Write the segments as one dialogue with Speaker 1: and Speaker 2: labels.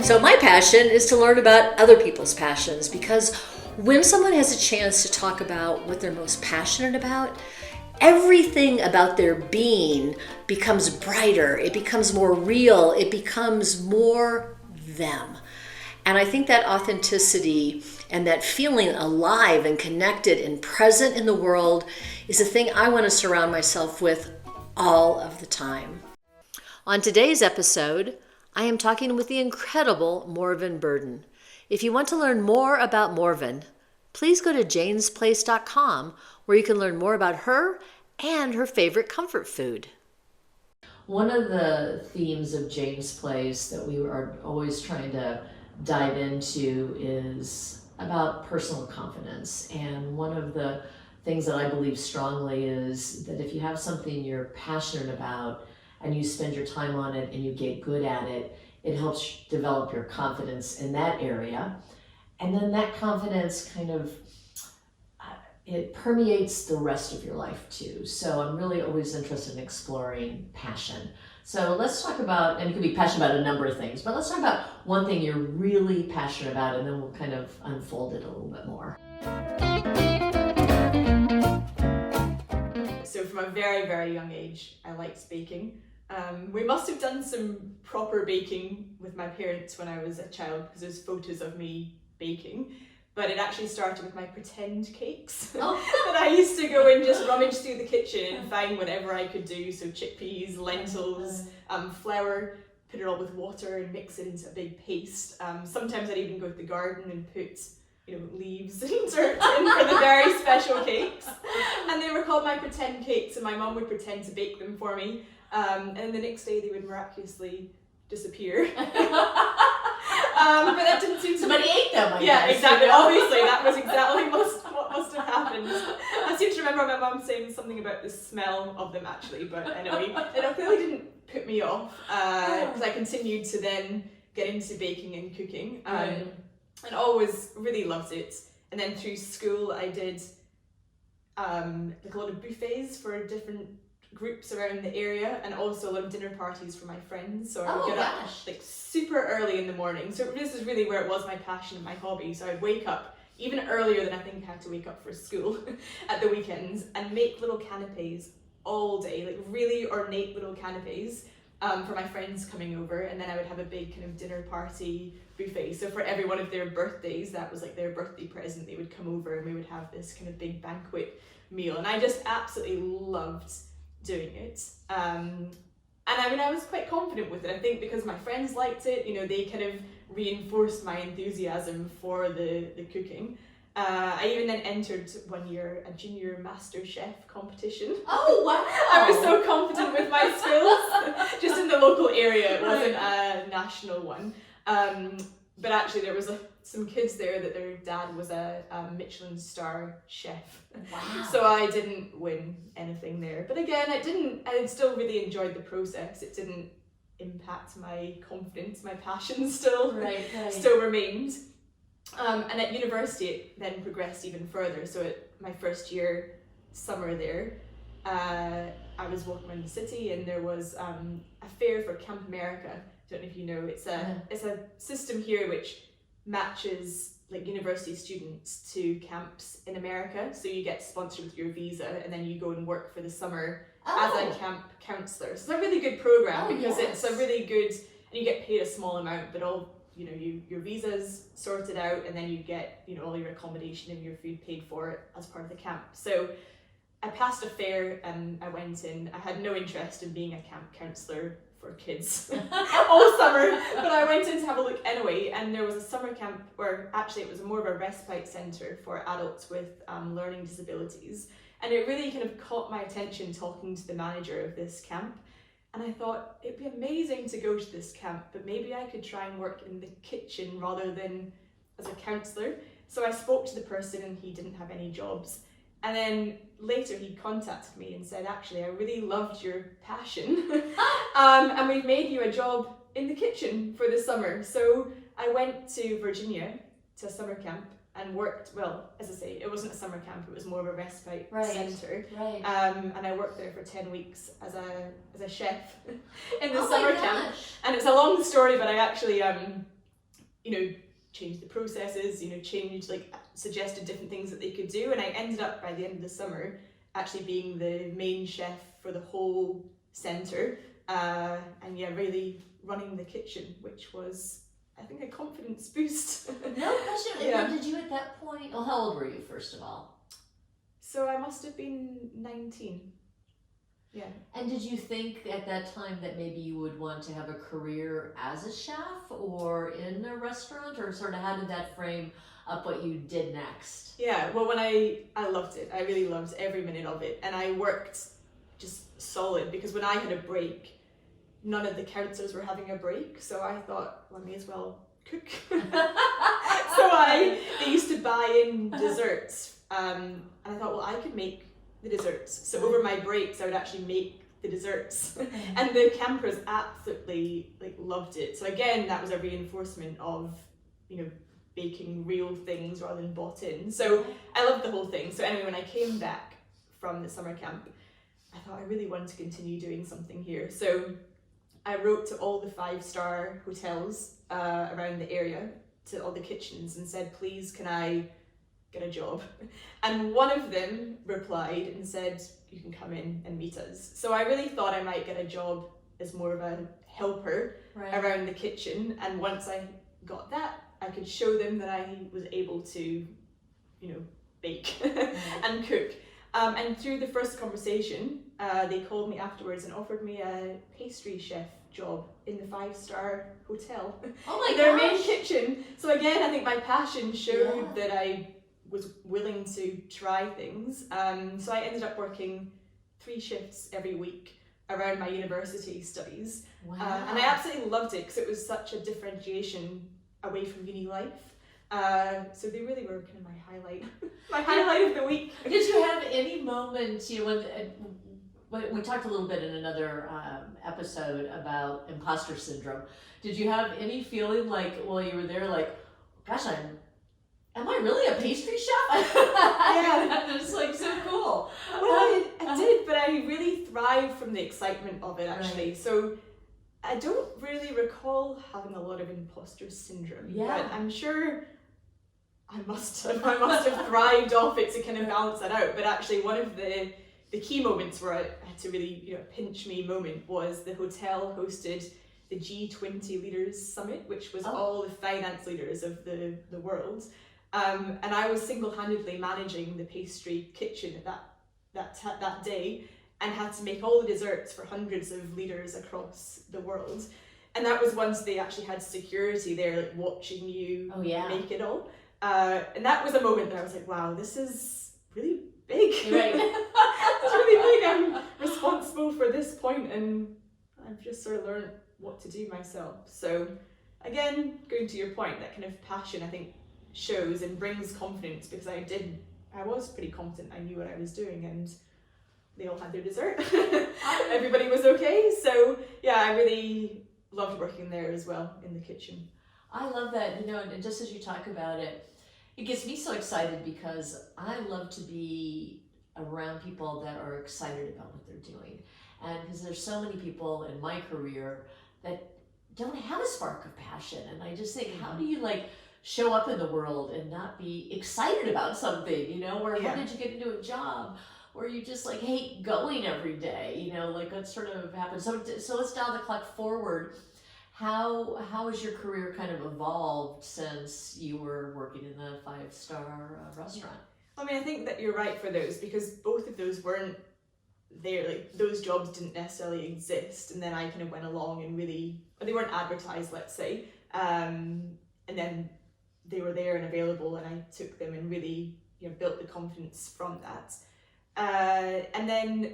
Speaker 1: So my passion is to learn about other people's passions, because when someone has a chance to talk about what they're most passionate about, everything about their being becomes brighter, it becomes more real, it becomes more them. And I think that authenticity and that feeling alive and connected and present in the world is a thing I want to surround myself with all of the time. On today's episode, I am talking with the incredible Morven Burden. If you want to learn more about Morven, please go to janesplace.com, where you can learn more about her and her favorite comfort food. One of the themes of Jane's Place that we are always trying to dive into is about personal confidence. And one of the things that I believe strongly is that if you have something you're passionate about and you spend your time on it and you get good at it, it helps develop your confidence in that area. And then that confidence kind of, it permeates the rest of your life too. So I'm really always interested in exploring passion. So let's talk about, and you can be passionate about a number of things, but let's talk about one thing you're really passionate about, and then we'll kind of unfold it a little bit more.
Speaker 2: So from a very, very young age, I liked baking. We must have done some proper baking with my parents when I was a child, because there's photos of me baking. But it actually started with my pretend cakes that I used to go and just rummage through the kitchen and find whatever I could do. So chickpeas, lentils, flour, put it all with water and mix it into a big paste. Sometimes I'd even go to the garden and put leaves and dirt in for the very special cakes. And they were called my pretend cakes, and my mum would pretend to bake them for me. And then the next day they would miraculously disappear. But that didn't seem to...
Speaker 1: Somebody ate them, I
Speaker 2: Yeah,
Speaker 1: guess,
Speaker 2: exactly. Obviously, that was exactly what must have happened. I seem to remember my mum saying something about the smell of them, actually, but anyway, it clearly didn't put me off, because I continued to then get into baking and cooking, and always really loved it. And then through school, I did like a lot of buffets for different groups around the area, and also a lot of dinner parties for my friends. So I would get up like super early in the morning. So this is really where it was my passion and my hobby. So I'd wake up even earlier than I think I had to wake up for school at the weekends, and make little canapes all day, like really ornate little canapes for my friends coming over. And then I would have a big kind of dinner party buffet. So for every one of their birthdays, that was like their birthday present, they would come over and we would have this kind of big banquet meal. And I just absolutely loved doing it. And I mean, I was quite confident with it, I think, because my friends liked it. They kind of reinforced my enthusiasm for the cooking. I even then entered one year a junior master chef competition.
Speaker 1: Oh, wow!
Speaker 2: I was so confident with my skills. Just in the local area, it wasn't a national one. But actually there was some kids there that their dad was a Michelin star chef.
Speaker 1: Wow.
Speaker 2: So I didn't win anything there. But again, I still really enjoyed the process. It didn't impact my confidence, my passion still remained. And at university it then progressed even further. So at my first year summer there, I was walking around the city, and there was a fair for Camp America. Don't know if you know, it's a system here which matches like university students to camps in America. So you get sponsored with your visa, and then you go and work for the summer as a camp counselor. So it's a really good program, because it's a really good, and you get paid a small amount, but all your visa's sorted out, and then you get all your accommodation and your food paid for as part of the camp. So I passed a fair and I went in. I had no interest in being a camp counsellor for kids all summer, but I went in to have a look anyway. And there was a summer camp where actually it was more of a respite centre for adults with learning disabilities. And it really kind of caught my attention talking to the manager of this camp. And I thought it'd be amazing to go to this camp, but maybe I could try and work in the kitchen rather than as a counsellor. So I spoke to the person, and he didn't have any jobs. And then later he contacted me and said, actually, I really loved your passion. And we've made you a job in the kitchen for the summer. So I went to Virginia to a summer camp and worked, well, as I say, it wasn't a summer camp, it was more of a respite centre.
Speaker 1: Right.
Speaker 2: And I worked there for 10 weeks as a chef in the summer camp. And it's a long story, but I actually changed the processes, changed, like, suggested different things that they could do. And I ended up, by the end of the summer, actually being the main chef for the whole centre. And yeah, really running the kitchen, which was, I think, a confidence boost.
Speaker 3: No question.
Speaker 2: Yeah.
Speaker 3: Did you at that point, well, how old were you, first of all?
Speaker 2: So I must have been 19. Yeah.
Speaker 3: And did you think at that time that maybe you would want to have a career as a chef or in a restaurant, or sort of how did that frame up what you did next?
Speaker 2: Yeah, well, when I loved it. I really loved every minute of it. And I worked just solid, because when I had a break, none of the counsellors were having a break. So I thought, well, I may as well cook. They used to buy in desserts. And I thought, well, I could make the desserts. So over my breaks, I would actually make the desserts. And the campers absolutely, like, loved it. So again, that was a reinforcement of, baking real things rather than bought in. So I loved the whole thing. So anyway, when I came back from the summer camp, I thought I really wanted to continue doing something here. So I wrote to all the 5-star hotels around the area, to all the kitchens, and said, please, can I get a job? And one of them replied and said, you can come in and meet us. So I really thought I might get a job as more of a helper around the kitchen. And once I got that, I could show them that I was able to, bake and cook. And through the first conversation, they called me afterwards and offered me a pastry chef job in the 5-star hotel.
Speaker 3: Oh my
Speaker 2: Their main kitchen. So again, I think my passion showed
Speaker 3: Yeah.
Speaker 2: that I was willing to try things. So I ended up working 3 shifts every week around my university studies.
Speaker 3: Wow.
Speaker 2: And I absolutely loved it, because it was such a differentiation away from uni life. So they really were kind of my highlight of the week.
Speaker 3: Did you have any moments, when we talked a little bit in another episode about imposter syndrome, did you have any feeling like, while you were there, like, gosh, am I really a pastry chef?
Speaker 2: Yeah.
Speaker 3: It's like so cool.
Speaker 2: Well, I did, but I really thrived from the excitement of it, actually.
Speaker 3: Right.
Speaker 2: So I don't really recall having a lot of imposter syndrome.
Speaker 3: Yeah.
Speaker 2: But I'm sure I must have thrived off it to kind of balance that out. But actually, one of the key moments where I had to really, pinch me moment was the hotel hosted the G20 Leaders Summit, which was all the finance leaders of the world. And I was single-handedly managing the pastry kitchen at that day, and had to make all the desserts for hundreds of leaders across the world. And that was once they actually had security there, like, watching you make it all. And that was a moment that I was like, wow, this is really big.
Speaker 3: Right.
Speaker 2: It's really big. I'm responsible for this point, and I've just sort of learned what to do myself. So again, going to your point, that kind of passion, I think, shows and brings confidence, because I was pretty confident. I knew what I was doing, and they all had their dessert. Everybody was okay. So yeah, I really loved working there as well in the kitchen.
Speaker 3: I love that, and just as you talk about it, it gets me so excited, because I love to be around people that are excited about what they're doing. And because there's so many people in my career that don't have a spark of passion. And I just think, how do you show up in the world and not be excited about something, or how did you get into a job where you just hate going every day, what sort of happens? So let's dial the clock forward. How has your career kind of evolved since you were working in the 5-star restaurant?
Speaker 2: I mean, I think that you're right for those, because both of those weren't there. Those jobs didn't necessarily exist, and then I kind of went along and they weren't advertised, let's say, and then they were there and available, and I took them and really built the confidence from that. And then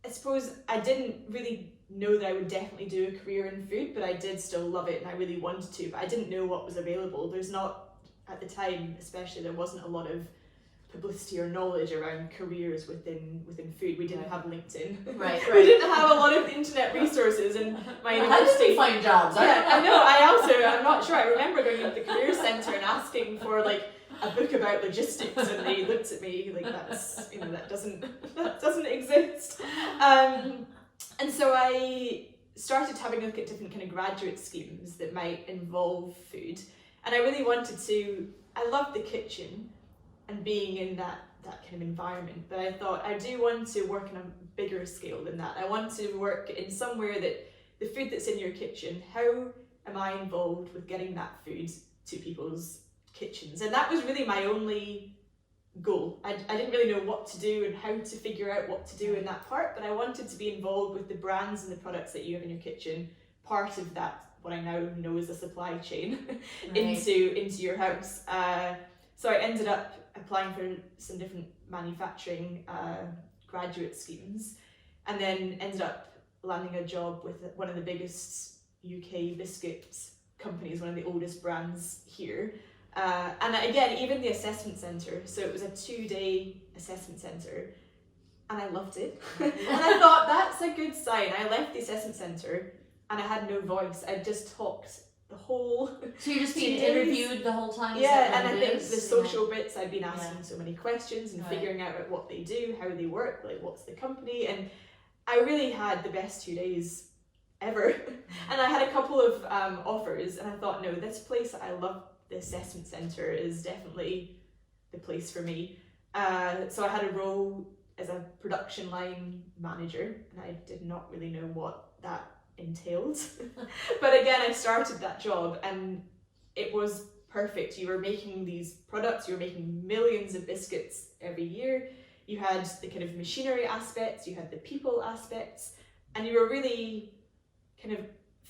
Speaker 2: I suppose I didn't really know that I would definitely do a career in food, but I did still love it, and I really wanted to, but I didn't know what was available. There's not, at the time especially, there wasn't a lot of publicity or knowledge around careers within food. We didn't have LinkedIn.
Speaker 3: Right.
Speaker 2: We didn't have a lot of internet resources, and my
Speaker 3: How
Speaker 2: university.
Speaker 3: did you find jobs?
Speaker 2: Yeah, I know. I'm not sure. I remember going into the career centre and asking for a book about logistics, and they looked at me like, that's that doesn't exist. And so I started having a look at different kind of graduate schemes that might involve food. And I really wanted to, I loved the kitchen and being in that kind of environment, but I thought I do want to work on a bigger scale than that. I want to work in somewhere that the food that's in your kitchen, how am I involved with getting that food to people's kitchens? And that was really my only goal. I didn't really know what to do and how to figure out what to do in that part, but I wanted to be involved with the brands and the products that you have in your kitchen, part of that, what I now know is a supply chain into your house. So I ended up applying for some different manufacturing graduate schemes, and then ended up landing a job with one of the biggest UK biscuit companies, one of the oldest brands here. And again, even the assessment centre, so it was a 2-day assessment centre, and I loved it. And I thought, that's a good sign. I left the assessment centre and I had no voice. I just talked the whole
Speaker 3: So you're just being interviewed the whole time?
Speaker 2: Yeah, and I think the social bits, I've been asking so many questions and figuring out what they do, how they work, like what's the company, and I really had the best 2 days ever. And I had a couple of offers, and I thought, no, this place, I love the assessment centre, is definitely the place for me. So I had a role as a production line manager, and I did not really know what that entailed. But again, I started that job and it was perfect. You were making these products, you were making millions of biscuits every year. You had the kind of machinery aspects, you had the people aspects, and you were really kind of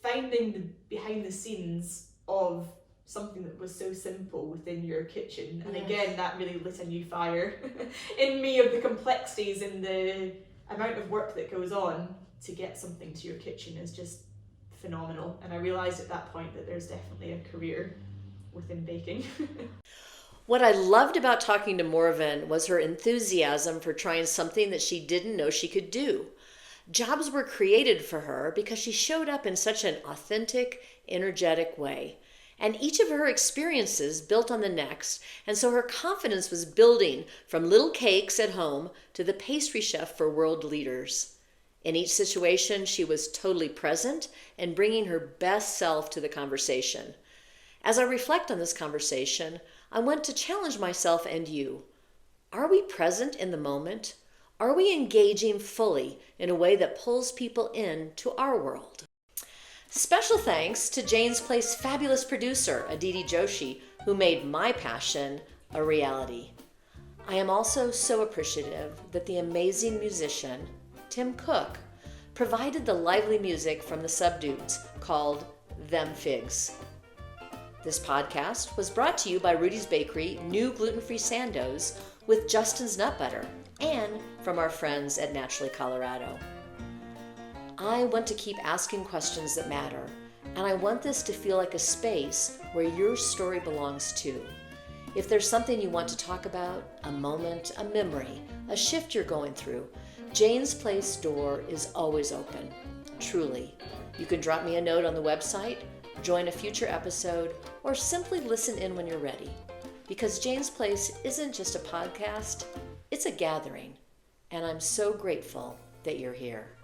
Speaker 2: finding the behind the scenes of something that was so simple within your kitchen. And again, that really lit a new fire in me of the complexities and the amount of work that goes on to get something to your kitchen is just phenomenal. And I realised at that point that there's definitely a career within baking.
Speaker 1: What I loved about talking to Morven was her enthusiasm for trying something that she didn't know she could do. Jobs were created for her because she showed up in such an authentic, energetic way. And each of her experiences built on the next, and so her confidence was building from little cakes at home to the pastry chef for world leaders. In each situation, she was totally present and bringing her best self to the conversation. As I reflect on this conversation, I want to challenge myself and you. Are we present in the moment? Are we engaging fully in a way that pulls people in to our world? Special thanks to Jane's Place fabulous producer, Aditi Joshi, who made my passion a reality. I am also so appreciative that the amazing musician, Tim Cook, provided the lively music from the Subdudes called Them Figs. This podcast was brought to you by Rudy's Bakery new gluten-free Sandos with Justin's Nut Butter and from our friends at Naturally Colorado. I want to keep asking questions that matter, and I want this to feel like a space where your story belongs too. If there's something you want to talk about, a moment, a memory, a shift you're going through, Jane's Place door is always open. Truly. You can drop me a note on the website, join a future episode, or simply listen in when you're ready. Because Jane's Place isn't just a podcast, it's a gathering. And I'm so grateful that you're here.